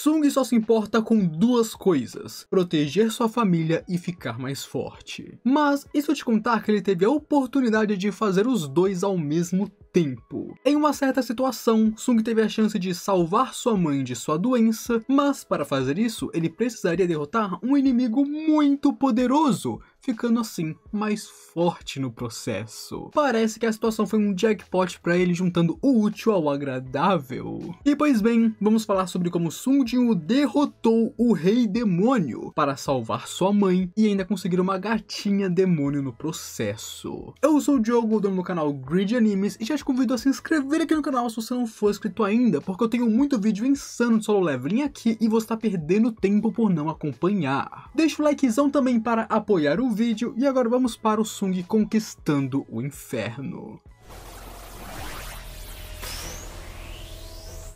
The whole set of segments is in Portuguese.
Sung só se importa com duas coisas: proteger sua família e ficar mais forte. Mas e se eu te contar que ele teve a oportunidade de fazer os dois ao mesmo tempo? Em uma certa situação, Sung teve a chance de salvar sua mãe de sua doença, mas para fazer isso, ele precisaria derrotar um inimigo muito poderoso, ficando assim mais forte no processo. Parece que a situação foi um jackpot para ele, juntando o útil ao agradável. E pois bem, vamos falar sobre como Sung Jin-woo derrotou o Rei Demônio para salvar sua mãe e ainda conseguir uma gatinha demônio no processo. Eu sou o Diogo, dono do canal Grid Animes, e já te convido a se inscrever aqui no canal se você não for inscrito ainda, porque eu tenho muito vídeo insano de solo leveling aqui e você está perdendo tempo por não acompanhar. Deixa o likezão também para apoiar o vídeo, e agora vamos para o Sung conquistando o inferno.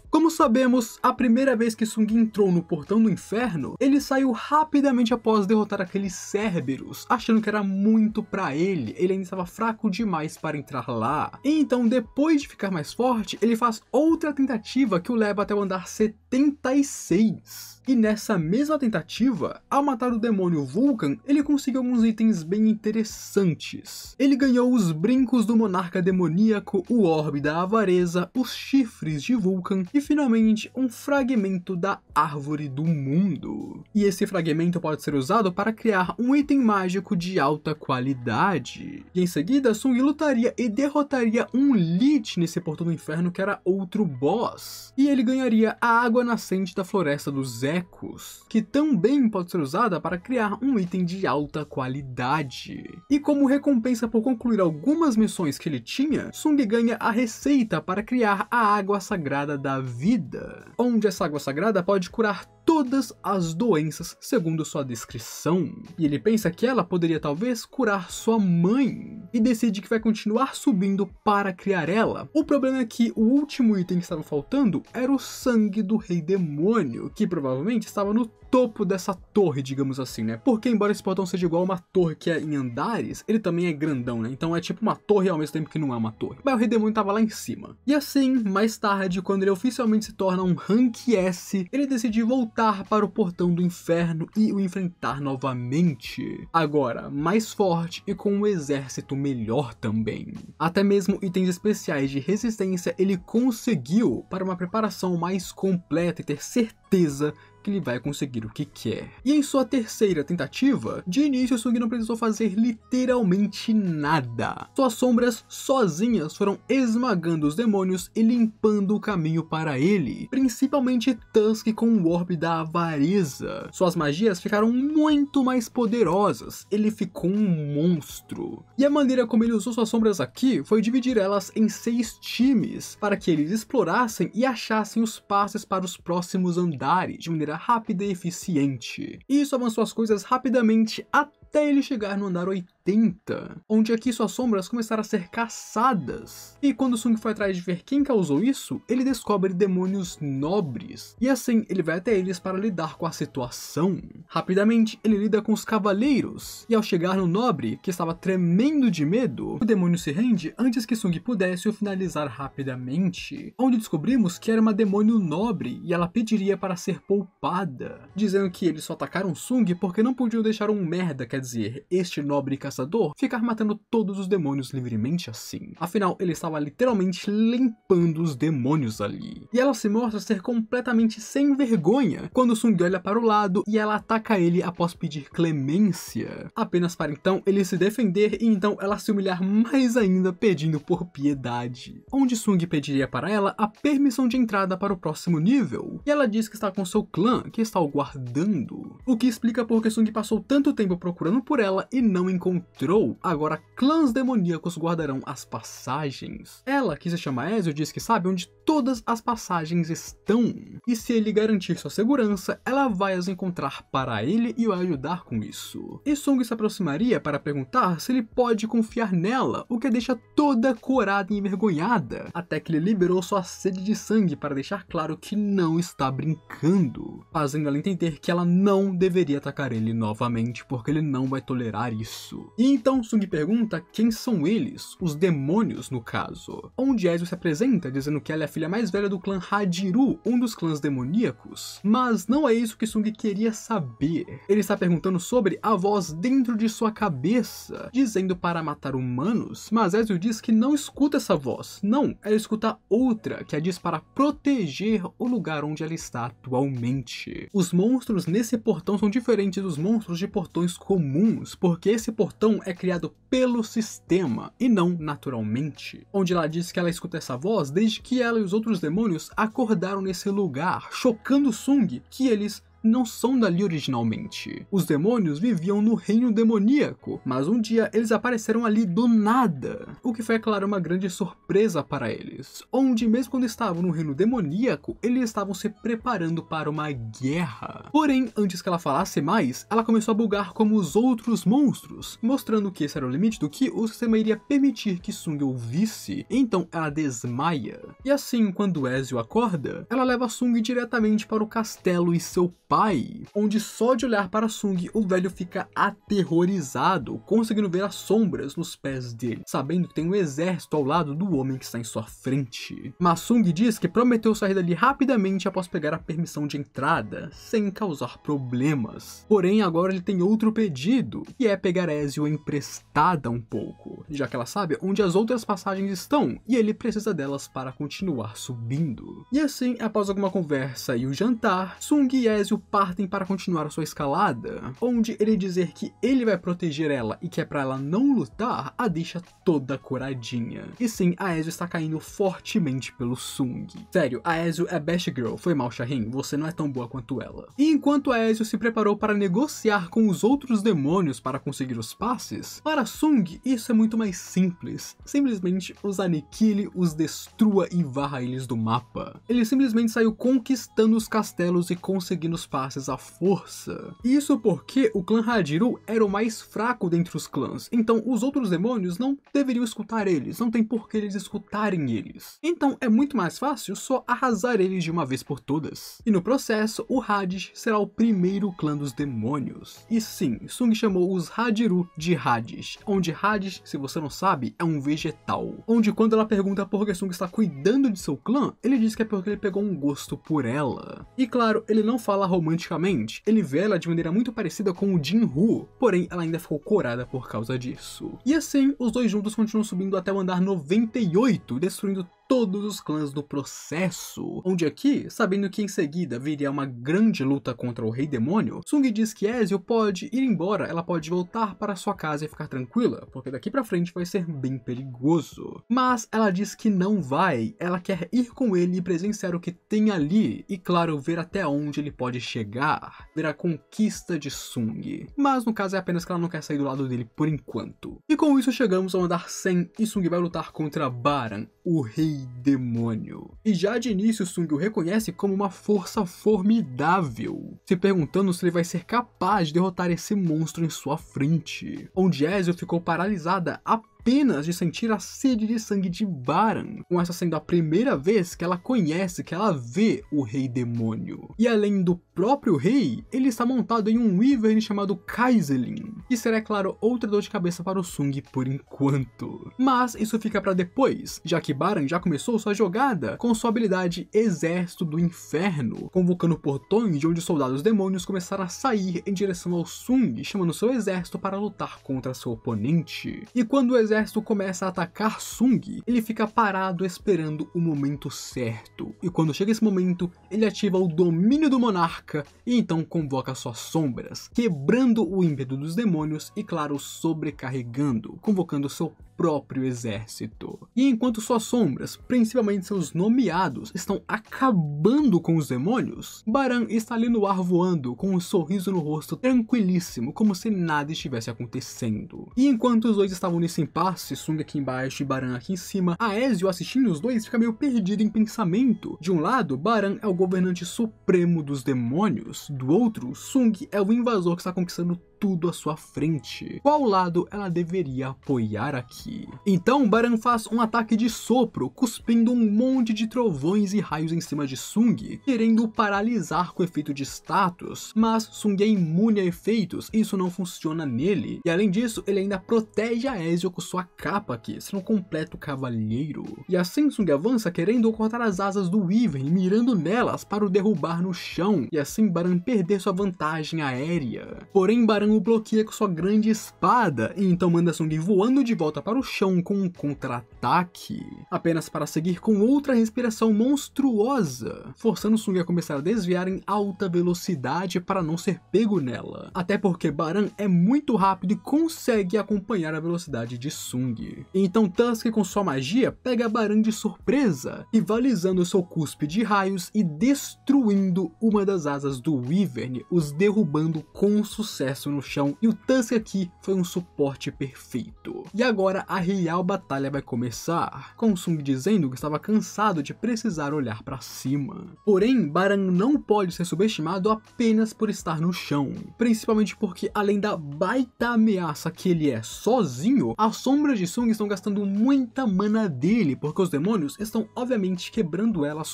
Como sabemos, a primeira vez que Sung entrou no portão do inferno, ele saiu rapidamente após derrotar aqueles Cerberus, achando que era muito pra ele ainda estava fraco demais para entrar lá. E então, depois de ficar mais forte, ele faz outra tentativa que o leva até o andar 76. E nessa mesma tentativa, ao matar o demônio Vulcan, ele conseguiu alguns itens bem interessantes. Ele ganhou os brincos do monarca demoníaco, o orbe da avareza, os chifres de Vulcan e finalmente um fragmento da árvore do mundo. E esse fragmento pode ser usado para criar um item mágico de alta qualidade. E em seguida, Sung lutaria e derrotaria um Lich nesse portão do inferno, que era outro boss. E ele ganharia a água nascente da floresta dos Ecos, que também pode ser usada para criar um item de alta qualidade. E como recompensa por concluir algumas missões que ele tinha, Sung ganha a receita para criar a água sagrada da vida, onde essa água sagrada pode curar todas as doenças, segundo sua descrição. E ele pensa que ela poderia talvez curar sua mãe, e decide que vai continuar subindo para criar ela. O problema é que o último item que estava faltando era o sangue do Rei Demônio, que provavelmente estava no topo dessa torre, digamos assim, né? Porque embora esse portão seja igual a uma torre que é em andares, ele também é grandão, né? Então é tipo uma torre ao mesmo tempo que não é uma torre. Mas o Rei Demônio estava lá em cima. E assim, mais tarde, quando ele oficialmente se torna um Rank S, ele decide voltar para o portão do inferno e o enfrentar novamente. Agora, mais forte e com um exército melhor também. Até mesmo itens especiais de resistência ele conseguiu para uma preparação mais completa e ter certeza que ele vai conseguir o que quer. E em sua terceira tentativa, de início Sung não precisou fazer literalmente nada. Suas sombras sozinhas foram esmagando os demônios e limpando o caminho para ele, principalmente Tusk com o orbe da avareza. Suas magias ficaram muito mais poderosas, ele ficou um monstro. E a maneira como ele usou suas sombras aqui foi dividir elas em 6 times, para que eles explorassem e achassem os passes para os próximos andares, de maneira rápida e eficiente. E isso avançou as coisas rapidamente até ele chegar no andar 80, onde aqui suas sombras começaram a ser caçadas. E quando Sung foi atrás de ver quem causou isso, ele descobre demônios nobres, e assim ele vai até eles para lidar com a situação. Rapidamente ele lida com os cavaleiros, e ao chegar no nobre, que estava tremendo de medo, o demônio se rende antes que Sung pudesse o finalizar rapidamente, onde descobrimos que era uma demônio nobre e ela pediria para ser poupada, dizendo que eles só atacaram Sung porque não podiam deixar um merda, quer dizer, este nobre caçador, ficar matando todos os demônios livremente assim. Afinal, ele estava literalmente limpando os demônios ali. E ela se mostra ser completamente sem vergonha quando Sung olha para o lado e ela ataca ele após pedir clemência, apenas para então ele se defender e então ela se humilhar mais ainda pedindo por piedade, onde Sung pediria para ela a permissão de entrada para o próximo nível, e ela diz que está com seu clã, que está o guardando, o que explica porque Sung passou tanto tempo procurando por ela e não encontrou. Agora clãs demoníacos guardarão as passagens. Ela, que se chama Ezio, diz que sabe onde todas as passagens estão, e se ele garantir sua segurança, ela vai as encontrar para ele e o ajudar com isso. E Sung se aproximaria para perguntar se ele pode confiar nela, o que a deixa toda corada e envergonhada, até que ele liberou sua sede de sangue para deixar claro que não está brincando, fazendo ela entender que ela não deveria atacar ele novamente, porque ele não vai tolerar isso. E então Sung pergunta quem são eles, os demônios no caso, onde Ezio se apresenta dizendo que ela é a filha mais velha do clã Hajiru, um dos clãs demoníacos. Mas não é isso que Sung queria saber. Ele está perguntando sobre a voz dentro de sua cabeça, dizendo para matar humanos, mas Ezio diz que não escuta essa voz. Não, ela escuta outra, que a diz para proteger o lugar onde ela está atualmente. Os monstros nesse portão são diferentes dos monstros de portões comuns, porque esse portão é criado pelo sistema e não naturalmente. Onde ela diz que ela escuta essa voz desde que ela e os outros demônios acordaram nesse lugar, chocando Sung que eles não são dali originalmente. Os demônios viviam no reino demoníaco, mas um dia eles apareceram ali do nada, o que foi, é claro, uma grande surpresa para eles, onde mesmo quando estavam no reino demoníaco, eles estavam se preparando para uma guerra. Porém, antes que ela falasse mais, ela começou a bugar como os outros monstros, mostrando que esse era o limite do que o sistema iria permitir que Sung ouvisse, então ela desmaia. E assim, quando Ezio acorda, ela leva Sung diretamente para o castelo e seu pai, onde só de olhar para Sung o velho fica aterrorizado, conseguindo ver as sombras nos pés dele, sabendo que tem um exército ao lado do homem que está em sua frente. Mas Sung diz que prometeu sair dali rapidamente após pegar a permissão de entrada, sem causar problemas. Porém, agora ele tem outro pedido, que é pegar Ezio emprestada um pouco, já que ela sabe onde as outras passagens estão, e ele precisa delas para continuar subindo. E assim, após alguma conversa e o jantar, Sung e Ezio partem para continuar a sua escalada, onde ele dizer que ele vai proteger ela e que é para ela não lutar, a deixa toda coradinha. E sim, a Ezio está caindo fortemente pelo Sung. Sério, a Ezio é best girl, foi mal, Shahin, você não é tão boa quanto ela. E enquanto a Ezio se preparou para negociar com os outros demônios para conseguir os passes, para Sung isso é muito mais simples. Simplesmente os aniquile, os destrua e varra eles do mapa. Ele simplesmente saiu conquistando os castelos e conseguindo os passes à força. Isso porque o clã Hajiru era o mais fraco dentre os clãs, então os outros demônios não deveriam escutar eles, não tem por que eles escutarem eles. Então é muito mais fácil só arrasar eles de uma vez por todas. E no processo, o Hades será o primeiro clã dos demônios. E sim, Sung chamou os Hajiru de Hades, onde Hades, se você não sabe, é um vegetal. Onde quando ela pergunta por que Sung está cuidando de seu clã, ele diz que é porque ele pegou um gosto por ela. E claro, ele não fala romanticamente, ele vê ela de maneira muito parecida com o Jin-Woo, porém ela ainda ficou corada por causa disso. E assim, os dois juntos continuam subindo até o andar 98, destruindo todos os clãs do processo, onde aqui, sabendo que em seguida viria uma grande luta contra o Rei Demônio, Sung diz que Ezio pode ir embora, ela pode voltar para sua casa e ficar tranquila, porque daqui pra frente vai ser bem perigoso. Mas ela diz que não vai, ela quer ir com ele e presenciar o que tem ali, e claro, ver até onde ele pode chegar, ver a conquista de Sung. Mas no caso é apenas que ela não quer sair do lado dele por enquanto. E com isso chegamos ao andar 100 e Sung vai lutar contra Baran, o Rei Demônio. E já de início Sung o reconhece como uma força formidável, se perguntando se ele vai ser capaz de derrotar esse monstro em sua frente, onde Ezio ficou paralisada apenas de sentir a sede de sangue de Baran, com essa sendo a primeira vez que ela conhece, que ela vê o Rei Demônio. E além do próprio rei, ele está montado em um wyvern chamado Kaiselin, que será, é claro, outra dor de cabeça para o Sung por enquanto. Mas isso fica para depois, já que Baran já começou sua jogada com sua habilidade Exército do Inferno, convocando portões de onde soldados demônios começaram a sair em direção ao Sung, chamando seu exército para lutar contra seu oponente. E quando o exército começa a atacar Sung, ele fica parado esperando o momento certo. E quando chega esse momento, ele ativa o domínio do monarca e então convoca suas sombras, quebrando o ímpeto dos demônios e, claro, sobrecarregando, convocando seu próprio exército. E enquanto suas sombras, principalmente seus nomeados, estão acabando com os demônios, Baran está ali no ar voando, com um sorriso no rosto tranquilíssimo, como se nada estivesse acontecendo. E enquanto os dois estavam nesse impasse, Sung aqui embaixo e Baran aqui em cima, a Ezio assistindo os dois fica meio perdido em pensamento. De um lado, Baran é o governante supremo dos demônios, do outro, Sung é o invasor que está conquistando tudo à sua frente. Qual lado ela deveria apoiar aqui? Então Baran faz um ataque de sopro, cuspindo um monte de trovões e raios em cima de Sung, querendo o paralisar com efeito de status, mas Sung é imune a efeitos e isso não funciona nele, e além disso ele ainda protege a Ezio com sua capa aqui, sendo um completo cavalheiro. E assim Sung avança querendo cortar as asas do Wyvern, mirando nelas para o derrubar no chão, e assim Baran perder sua vantagem aérea. Porém Baran o bloqueia com sua grande espada, e então manda Sung voando de volta para o chão com um contra-ataque, apenas para seguir com outra respiração monstruosa, forçando Sung a começar a desviar em alta velocidade para não ser pego nela, até porque Baran é muito rápido e consegue acompanhar a velocidade de Sung. Então Tusk com sua magia pega Baran de surpresa, rivalizando seu cuspe de raios e destruindo uma das asas do Wyvern, os derrubando com sucesso no chão, e o Tusk aqui foi um suporte perfeito. E agora a real batalha vai começar, com Sung dizendo que estava cansado de precisar olhar para cima. Porém, Baran não pode ser subestimado apenas por estar no chão, principalmente porque além da baita ameaça que ele é sozinho, as sombras de Sung estão gastando muita mana dele, porque os demônios estão obviamente quebrando elas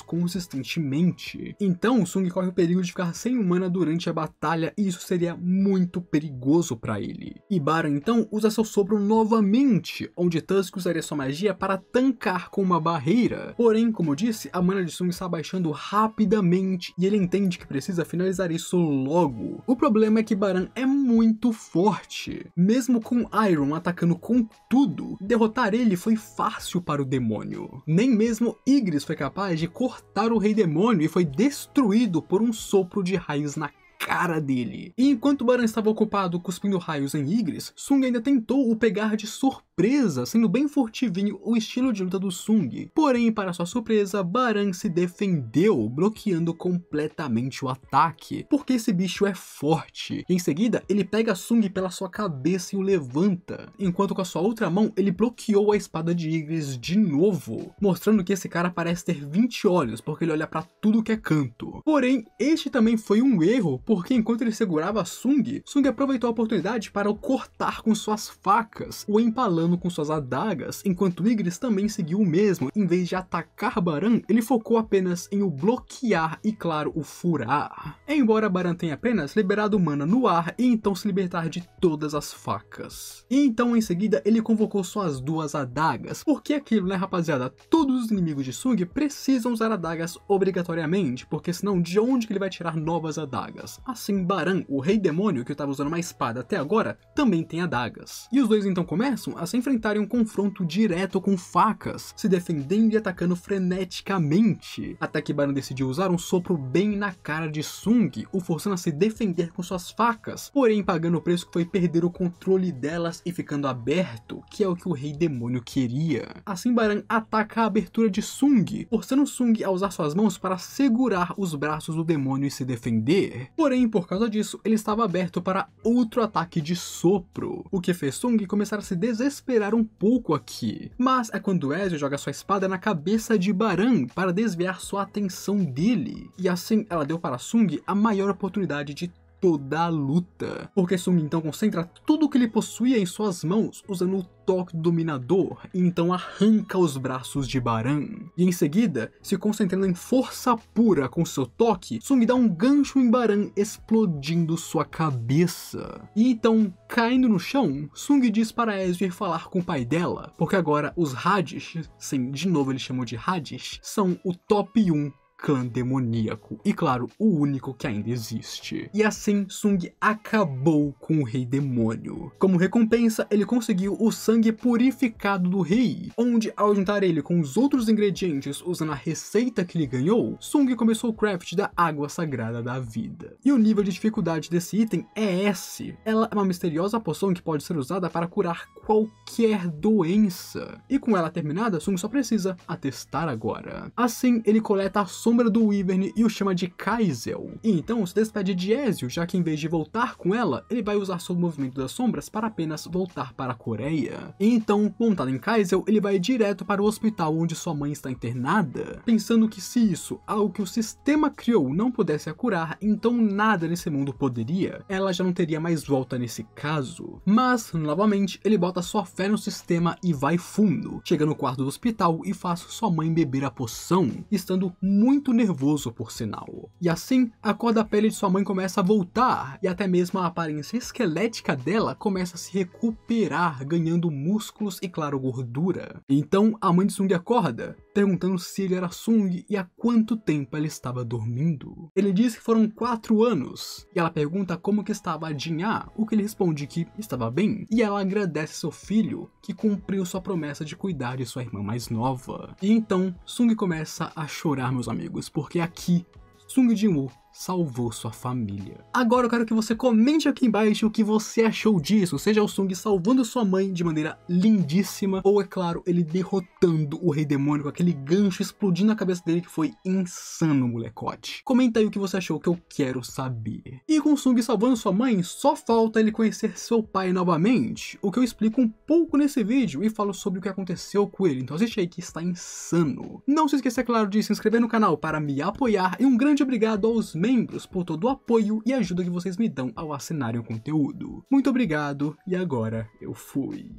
consistentemente. Então Sung corre o perigo de ficar sem mana durante a batalha e isso seria muito perigoso para ele. E Baran então usa seu sopro novamente, onde Tusk usaria sua magia para tancar com uma barreira. Porém, como eu disse, a mana de Sung está baixando rapidamente e ele entende que precisa finalizar isso logo. O problema é que Baran é muito forte. Mesmo com Iron atacando com tudo, derrotar ele foi fácil para o demônio. Nem mesmo Igris foi capaz de cortar o Rei Demônio e foi destruído por um sopro de raios na cara dele. E enquanto Baran estava ocupado cuspindo raios em Igris, Sung ainda tentou o pegar de surpresa, sendo bem furtivinho o estilo de luta do Sung. Porém, para sua surpresa, Baran se defendeu, bloqueando completamente o ataque, porque esse bicho é forte. Em seguida, ele pega Sung pela sua cabeça e o levanta, enquanto com a sua outra mão ele bloqueou a espada de Igris de novo, mostrando que esse cara parece ter 20 olhos, porque ele olha para tudo que é canto. Porém, este também foi um erro, porque enquanto ele segurava Sung, Sung aproveitou a oportunidade para o cortar com suas facas, o empalando com suas adagas, enquanto Igris também seguiu o mesmo. Em vez de atacar Baran, ele focou apenas em o bloquear e, claro, o furar. Embora Baran tenha apenas liberado mana no ar e então se libertar de todas as facas. E então, em seguida, ele convocou suas duas adagas, porque aquilo, né, rapaziada? Todos os inimigos de Sung precisam usar adagas obrigatoriamente, porque senão de onde que ele vai tirar novas adagas? Assim, Baran, o Rei Demônio, que estava usando uma espada até agora, também tem adagas. E os dois então começam a se enfrentarem um confronto direto com facas, se defendendo e atacando freneticamente, até que Baran decidiu usar um sopro bem na cara de Sung, o forçando a se defender com suas facas, porém pagando o preço que foi perder o controle delas e ficando aberto, que é o que o Rei Demônio queria. Assim, Baran ataca a abertura de Sung, forçando Sung a usar suas mãos para segurar os braços do demônio e se defender. Porém, por causa disso, ele estava aberto para outro ataque de sopro, o que fez Sung começar a se desesperar um pouco aqui. Mas é quando Ezio joga sua espada na cabeça de Baran para desviar sua atenção dele, e assim ela deu para Sung a maior oportunidade de toda a luta, porque Sung então concentra tudo o que ele possuía em suas mãos, usando o toque do dominador, e então arranca os braços de Baran. E em seguida, se concentrando em força pura com seu toque, Sung dá um gancho em Baran, explodindo sua cabeça. E então, caindo no chão, Sung diz para Ezio ir falar com o pai dela, porque agora os Hadish, sim, de novo eles chamam de Hadish, são o top 1 clã demoníaco, e claro, o único que ainda existe. E assim, Sung acabou com o Rei Demônio. Como recompensa, ele conseguiu o sangue purificado do rei, onde ao juntar ele com os outros ingredientes usando a receita que ele ganhou, Sung começou o craft da água sagrada da vida. E o nível de dificuldade desse item é S. Ela é uma misteriosa poção que pode ser usada para curar qualquer doença. E com ela terminada, Sung só precisa atestar agora. Assim, ele coleta a sombra sombra do Wyvern e o chama de Kaizel. E então se despede de Ezio, já que em vez de voltar com ela, ele vai usar seu movimento das sombras para apenas voltar para a Coreia. E então, montado em Kaizel, ele vai direto para o hospital onde sua mãe está internada, pensando que se isso, algo que o sistema criou, não pudesse a curar, então nada nesse mundo poderia. Ela já não teria mais volta nesse caso. Mas, novamente, ele bota sua fé no sistema e vai fundo. Chega no quarto do hospital e faz sua mãe beber a poção, estando muito nervoso por sinal. E assim, a cor da pele de sua mãe começa a voltar, e até mesmo a aparência esquelética dela começa a se recuperar, ganhando músculos e, claro, gordura. Então, a mãe de Sung acorda, perguntando se ele era Sung e há quanto tempo ela estava dormindo. Ele diz que foram 4 anos, e ela pergunta como que estava a Jin-Ah, o que ele responde que estava bem, e ela agradece seu filho, que cumpriu sua promessa de cuidar de sua irmã mais nova. E então, Sung começa a chorar, meus amigos, porque aqui, Sung Jin-woo salvou sua família. Agora eu quero que você comente aqui embaixo o que você achou disso, seja o Sung salvando sua mãe de maneira lindíssima, ou é claro, ele derrotando o Rei Demônio com aquele gancho explodindo na cabeça dele que foi insano, molecote. Comenta aí o que você achou, que eu quero saber. E com o Sung salvando sua mãe, só falta ele conhecer seu pai novamente, o que eu explico um pouco nesse vídeo e falo sobre o que aconteceu com ele, então assiste aí que está insano. Não se esqueça, é claro, de se inscrever no canal para me apoiar, e um grande obrigado aos membros por todo o apoio e ajuda que vocês me dão ao assinarem o conteúdo. Muito obrigado e agora eu fui.